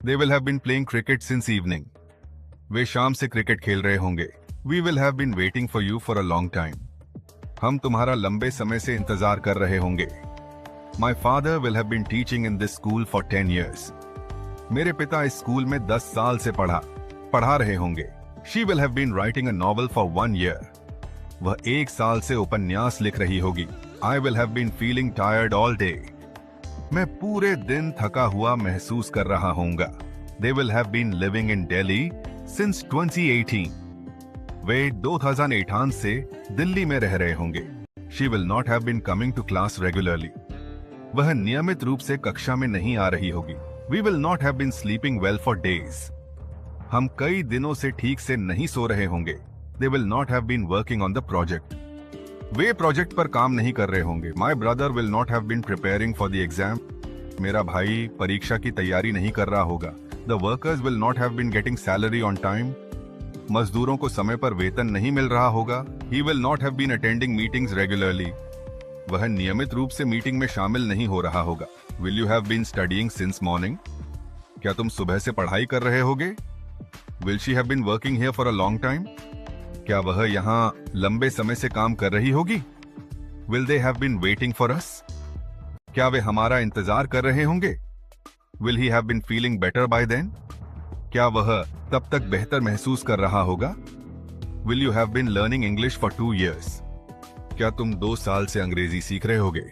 They will have been playing cricket since evening. वे शाम से cricket खेल रहे होंगे. We will have been waiting for you for a long time. हम तुम्हारा लंबे समय से इंतजार कर रहे होंगे. My father will have been teaching in this school for 10 years. मेरे पिता इस स्कूल में 10 साल से पढ़ा रहे होंगे. She will have been writing a novel for 1 year. वह 1 साल से उपन्यास लिख रही होगी. I will have been feeling tired all day. मैं पूरे दिन थका हुआ महसूस कर रहा होऊंगा. They will have been living in Delhi since 2018. वे 2018 से दिल्ली में रह रहे होंगे. She will not have been coming to class regularly. वह नियमित रूप से कक्षा में नहीं आ रही होगी. We will not have been sleeping well for days. हम कई दिनों से ठीक से नहीं सो रहे होंगे. They will not have been working on the project. Way project पर काम नहीं कर रहे होंगे. My brother will not have been preparing for the exam. मेरा भाई परीक्षा की तैयारी नहीं कर रहा होगा. The workers will not have been getting salary on time. मजदूरों को समय पर वेतन नहीं मिल रहा होगा. He will not have been attending meetings regularly. वह नियमित रूप से मीटिंग में शामिल नहीं हो रहा होगा. Will you have been studying since morning? क्या तुम सुबह से पढ़ाई कर रहे होगे? Will she have been working here for a long time? क्या वह यहाँ लंबे समय से काम कर रही होगी? Will they have been waiting for us? क्या वे हमारा इंतजार कर रहे होंगे? Will he have been feeling better by then? क्या वह तब तक बेहतर महसूस कर रहा होगा? Will you have been learning English for 2 years? क्या तुम 2 साल से अंग्रेजी सीख रहे होगे?